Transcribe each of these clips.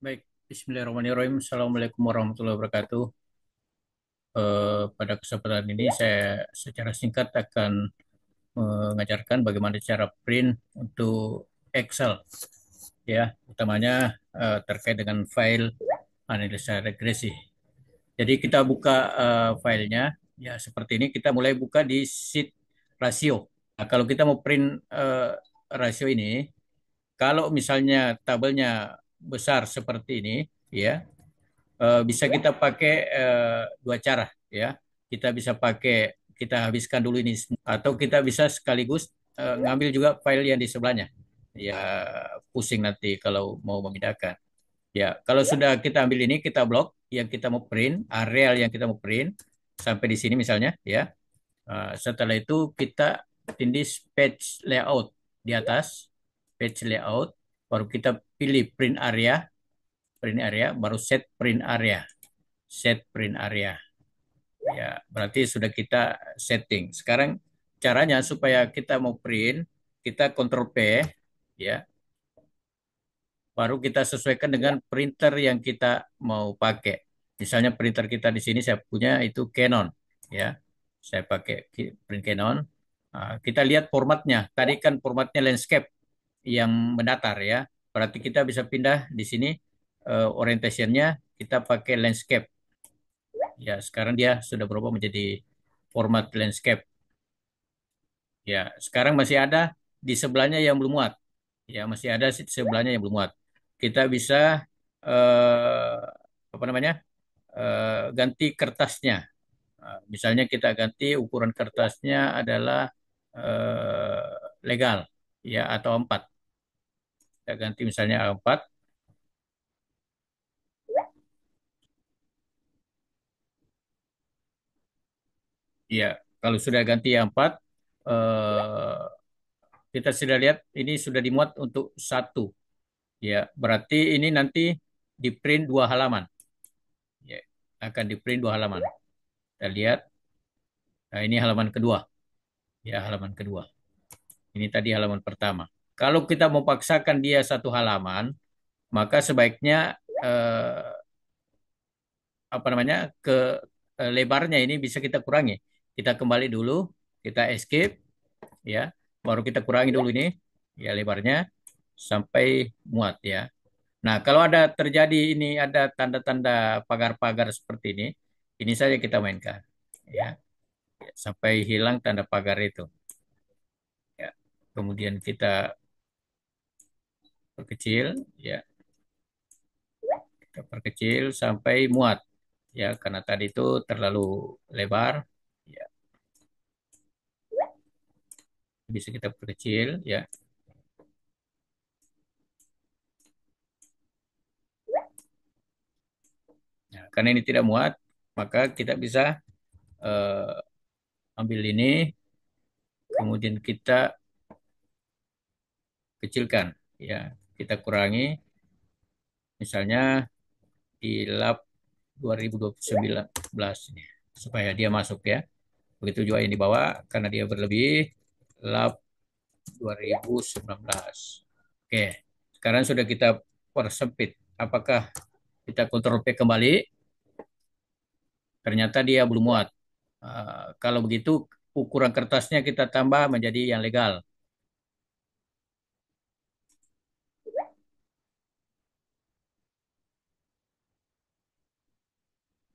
Baik, Bismillahirrahmanirrahim. Assalamualaikum warahmatullahi wabarakatuh. Pada kesempatan ini saya secara singkat akan mengajarkan bagaimana cara print untuk Excel, ya, utamanya terkait dengan file analisa regresi. Jadi kita buka filenya, ya seperti ini. Kita mulai buka di sheet rasio. Nah, kalau kita mau print rasio ini, kalau misalnya tabelnya besar seperti ini, ya bisa kita pakai dua cara ya. Kita bisa pakai kita habiskan dulu ini atau kita bisa sekaligus ngambil juga file yang di sebelahnya. Ya pusing nanti kalau mau memindahkan. Ya, kalau sudah kita ambil ini kita blok yang kita mau print, areal yang kita mau print sampai di sini misalnya ya. Setelah itu kita tindih page layout di atas, page layout, baru kita pilih print area, baru set print area. Set print area. Ya, berarti sudah kita setting. Sekarang caranya supaya kita mau print, kita Ctrl P, ya, baru kita sesuaikan dengan printer yang kita mau pakai. Misalnya printer kita di sini saya punya itu Canon, ya. Saya pakai print Canon. Kita lihat formatnya. Tadi kan formatnya landscape yang mendatar ya. Berarti kita bisa pindah di sini orientationnya kita pakai landscape. Ya, sekarang dia sudah berubah menjadi format landscape. Ya, sekarang masih ada di sebelahnya yang belum muat. Ya, masih ada di sebelahnya yang belum muat. Kita bisa eh, apa namanya? Ganti kertasnya. Misalnya kita ganti ukuran kertasnya adalah legal ya atau A4. Kita ganti misalnya A4. Ya, kalau sudah ganti A4 kita sudah lihat ini sudah dimuat untuk satu. Ya, berarti ini nanti di print dua halaman. Ya, akan di print dua halaman. Kita lihat, nah ini halaman kedua. Ya, halaman kedua. Ini tadi halaman pertama. Kalau kita mau paksakan dia satu halaman, maka sebaiknya apa namanya ke lebarnya ini bisa kita kurangi. Kita kembali dulu, kita escape, ya, baru kita kurangi dulu ini, ya lebarnya sampai muat ya. Nah, kalau ada terjadi ini ada tanda-tanda pagar-pagar seperti ini saja kita mainkan, ya, sampai hilang tanda pagar itu. Ya. Kemudian kita perkecil, ya, kita perkecil sampai muat, ya, karena tadi itu terlalu lebar, ya, bisa kita perkecil, ya. Nah, karena ini tidak muat, maka kita bisa eh, ambil ini, kemudian kita kecilkan, ya, kita kurangi, misalnya di lap 2019 ini supaya dia masuk ya. Begitu juga yang di bawah karena dia berlebih lap 2019. Oke, sekarang sudah kita persempit. Apakah kita kontrol P kembali? Ternyata dia belum muat. Kalau begitu ukuran kertasnya kita tambah menjadi yang legal.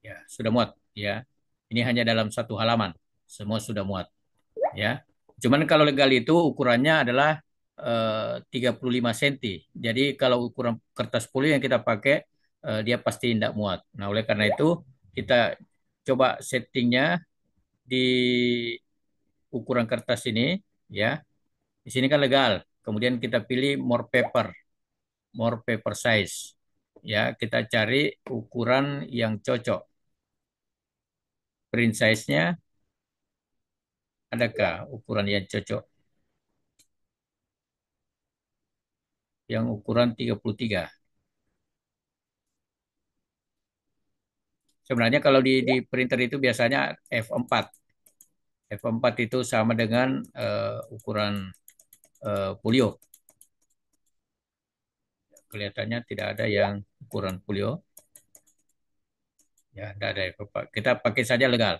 Ya, sudah muat ya. Ini hanya dalam satu halaman. Semua sudah muat ya. Cuman kalau legal itu ukurannya adalah 35 cm. Jadi kalau ukuran kertas poli yang kita pakai dia pasti tidak muat. Nah, oleh karena itu kita coba settingnya di ukuran kertas ini ya. Di sini kan legal. Kemudian kita pilih more paper size. Ya, kita cari ukuran yang cocok. Print size-nya adakah ukuran yang cocok? Yang ukuran 33. Sebenarnya kalau di printer itu biasanya F4. F4 itu sama dengan ukuran folio. Kelihatannya tidak ada yang ukuran folio. Ya, tidak ada apa-apa. Kita pakai saja legal.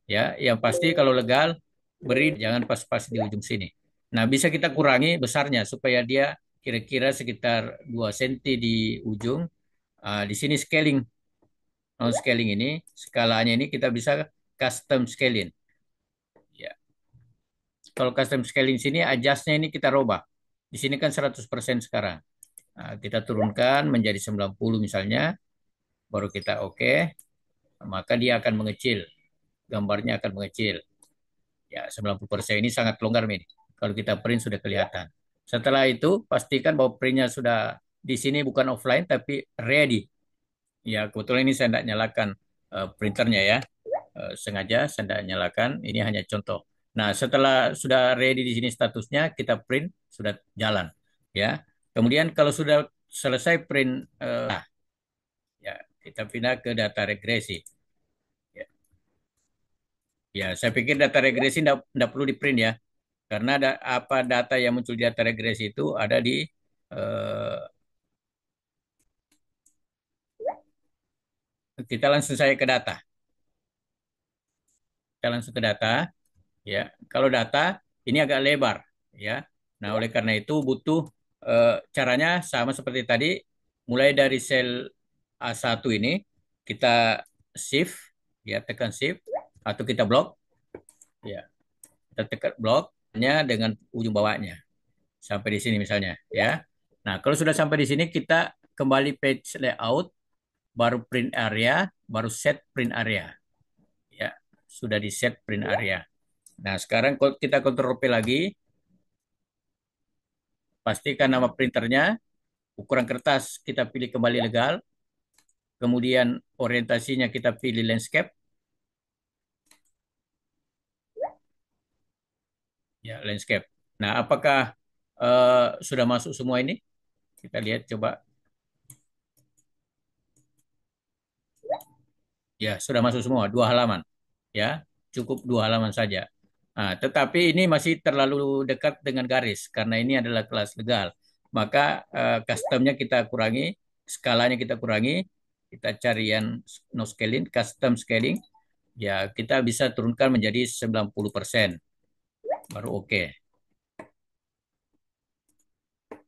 Ya, yang pasti kalau legal beri jangan pas-pas di ujung sini. Nah, bisa kita kurangi besarnya supaya dia kira-kira sekitar 2 cm di ujung. Di sini scaling, non scaling ini, skalanya ini kita bisa custom scaling. Ya. Kalau custom scaling sini adjustnya ini kita robah. Di sini kan 100% sekarang. Nah, kita turunkan menjadi 90 misalnya, baru kita oke, maka dia akan mengecil. Gambarnya akan mengecil. Ya, 90% ini sangat longgar, Min. Kalau kita print sudah kelihatan. Setelah itu, pastikan bahwa printnya sudah di sini bukan offline, tapi ready. Ya, kebetulan ini saya tidak nyalakan printernya ya. Sengaja saya tidak nyalakan, ini hanya contoh. Nah, setelah sudah ready di sini statusnya, kita print, sudah jalan. Ya, kemudian kalau sudah selesai print, ya kita pindah ke data regresi. Ya, ya saya pikir data regresi tidak perlu di print ya. Karena apa data yang muncul di data regresi itu ada di kita langsung saya ke data. Kita langsung ke data, ya. Kalau data ini agak lebar, ya. Nah, oleh karena itu butuh caranya sama seperti tadi, mulai dari sel A1 ini kita shift, ya tekan shift atau kita blok, ya. Kita tekan bloknya dengan ujung bawahnya sampai di sini misalnya, ya. Nah, kalau sudah sampai di sini kita kembali page layout, baru print area, baru set print area. Ya, sudah di set print area. Nah, sekarang kita kontrol P lagi, pastikan nama printernya, ukuran kertas kita pilih kembali legal, kemudian orientasinya kita pilih landscape, ya landscape. Nah, apakah sudah masuk semua ini? Kita lihat coba. Ya, sudah masuk semua, 2 halaman. Ya, cukup 2 halaman saja. Nah, tetapi ini masih terlalu dekat dengan garis karena ini adalah kelas legal. Maka customnya kita kurangi, skalanya kita kurangi, kita cari yang no scaling, custom scaling. Ya, kita bisa turunkan menjadi 90%. Baru oke.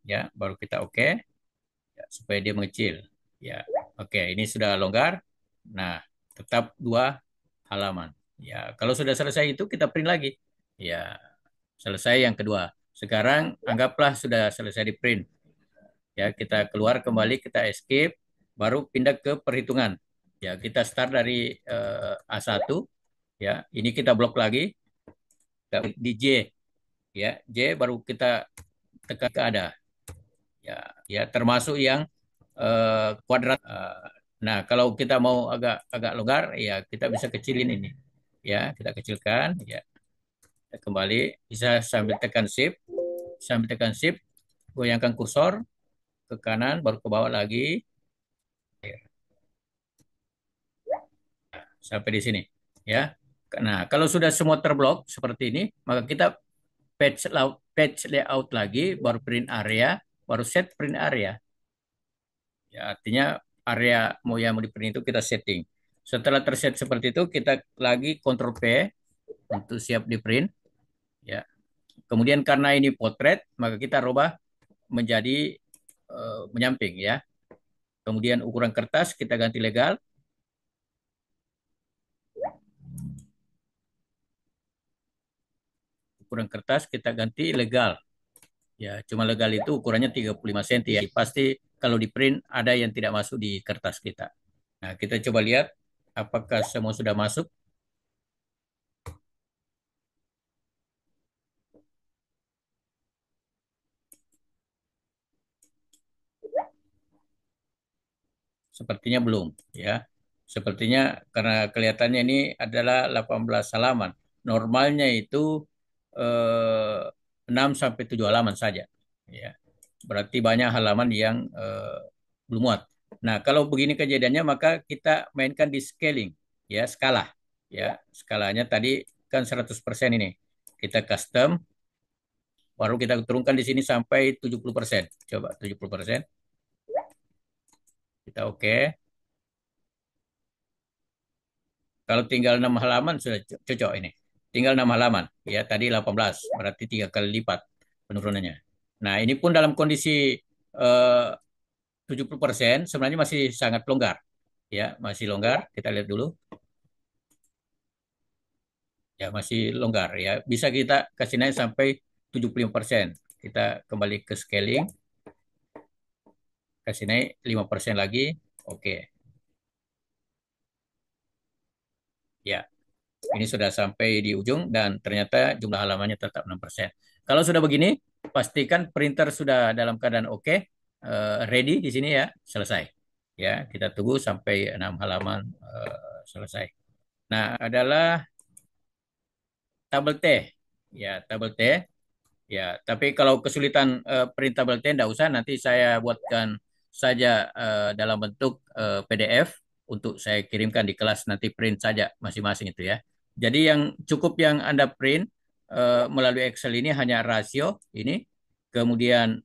Ya, baru kita oke, ya, supaya dia mengecil. Ya, oke, ini sudah longgar. Nah, tetap 2 halaman. Ya, kalau sudah selesai itu kita print lagi. Ya, selesai yang kedua. Sekarang anggaplah sudah selesai di print. Ya, kita keluar kembali, kita escape, baru pindah ke perhitungan. Ya, kita start dari A1. Ya, ini kita blok lagi di J. Ya, J baru kita tekan ke ada. Ya, ya termasuk yang kuadrat. Nah, kalau kita mau agak agak longgar, ya kita bisa kecilin ini. Ya, kita kecilkan. Ya, kita kembali bisa sambil tekan shift, goyangkan kursor ke kanan, baru ke bawah lagi. Sampai di sini. Ya. Nah, kalau sudah semua terblok seperti ini, maka kita page layout lagi, baru print area, baru set print area. Ya, artinya area mau yang mau di print itu kita setting. Setelah terset seperti itu, kita lagi Ctrl P untuk siap di print. Ya. Kemudian karena ini potret, maka kita rubah menjadi menyamping ya. Kemudian ukuran kertas kita ganti legal. Ukuran kertas kita ganti legal. Ya, cuma legal itu ukurannya 35 cm ya. Pasti kalau di print ada yang tidak masuk di kertas kita. Nah, kita coba lihat apakah semua sudah masuk. Sepertinya belum, ya. Sepertinya karena kelihatannya ini adalah 18 halaman. Normalnya itu 6 sampai 7 halaman saja, ya. Berarti banyak halaman yang belum muat. Nah, kalau begini kejadiannya maka kita mainkan di scaling, ya, skala. Ya, skalanya tadi kan 100% ini. Kita custom, baru kita turunkan di sini sampai 70%. Coba 70%. Kita oke. Kalau tinggal 6 halaman sudah cocok ini. Tinggal 6 halaman. Ya, tadi 18, berarti 3 kali lipat penurunannya. Nah, ini pun dalam kondisi 70% sebenarnya masih sangat longgar. Ya, masih longgar. Kita lihat dulu. Ya, masih longgar ya. Bisa kita kasih naik sampai 75%. Kita kembali ke scaling, kasih naik 5% lagi. Oke. Ya, ini sudah sampai di ujung dan ternyata jumlah halamannya tetap 6%. Kalau sudah begini, pastikan printer sudah dalam keadaan oke, ready di sini ya, selesai. Ya, kita tunggu sampai 6 halaman selesai. Nah, adalah tabel T. Ya, tabel T. Ya, tapi kalau kesulitan printable T, tidak usah. Nanti saya buatkan saja dalam bentuk PDF untuk saya kirimkan di kelas. Nanti print saja masing-masing itu ya. Jadi yang cukup yang Anda print melalui Excel ini hanya rasio ini, kemudian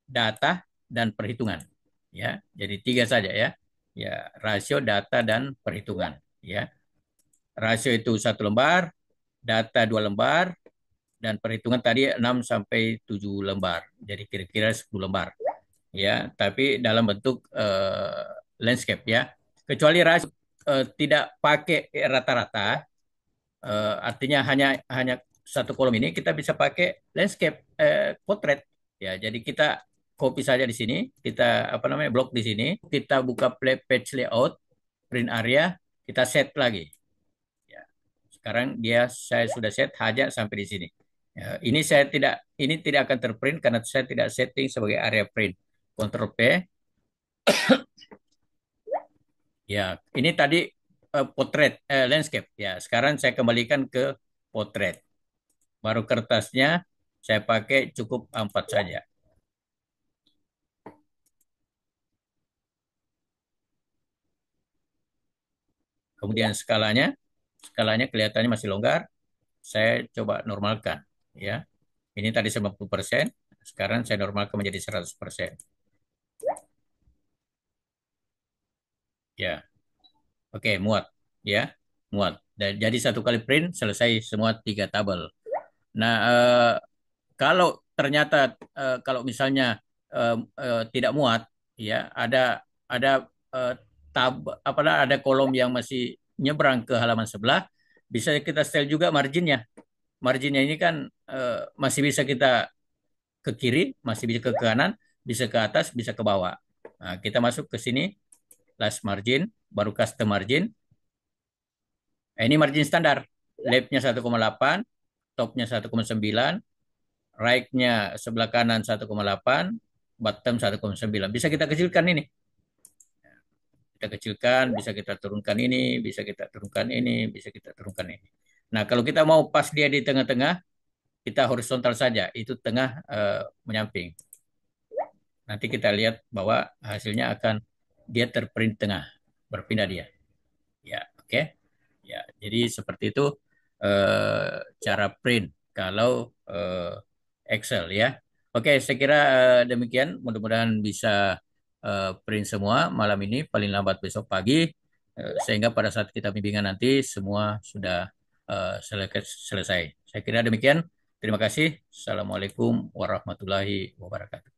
data dan perhitungan. Ya, jadi tiga saja ya. Ya, rasio, data dan perhitungan. Ya, rasio itu 1 lembar, data 2 lembar, dan perhitungan tadi 6 sampai 7 lembar. Jadi kira-kira 10 lembar. Ya, tapi dalam bentuk landscape ya. Kecuali rasio tidak pakai rata-rata, artinya hanya hanya satu kolom ini kita bisa pakai landscape portrait. Ya, jadi kita copy saja di sini, kita apa namanya blok di sini, kita buka play page layout, print area, kita set lagi. Ya. Sekarang saya sudah set hanya sampai di sini. Ya, ini tidak akan terprint karena saya tidak setting sebagai area print. Ctrl P. Ya, ini tadi potret landscape. Ya, sekarang saya kembalikan ke potret. Baru kertasnya saya pakai cukup 4 saja. Kemudian skalanya kelihatannya masih longgar. Saya coba normalkan. Ya, ini tadi 90%. Sekarang saya normalkan menjadi 100%. Ya, oke, muat. Ya, muat. Dan jadi satu kali print selesai semua 3 tabel. Nah, kalau ternyata kalau misalnya tidak muat, ya ada eh, tab ada kolom yang masih nyebrang ke halaman sebelah, bisa kita setel juga marginnya. Marginnya ini kan masih bisa kita ke kiri, masih bisa ke kanan, bisa ke atas, bisa ke bawah. Nah, kita masuk ke sini, last margin, baru custom margin. Nah, ini margin standar. Left-nya 1,8, top-nya 1,9, right-nya sebelah kanan 1,8, bottom 1,9. Bisa kita kecilkan ini. Kita kecilkan, bisa kita turunkan ini, bisa kita turunkan ini, bisa kita turunkan ini. Nah, kalau kita mau pas dia di tengah-tengah, kita horizontal saja. Itu tengah menyamping. Nanti kita lihat bahwa hasilnya akan dia terprint tengah, berpindah dia. Ya, oke. Okay? Ya, jadi seperti itu cara print kalau Excel ya. Oke, saya kira demikian. Mudah-mudahan bisa print semua malam ini, paling lambat besok pagi, sehingga pada saat kita bimbingan nanti semua sudah selesai. Saya kira demikian. Terima kasih. Assalamualaikum warahmatullahi wabarakatuh.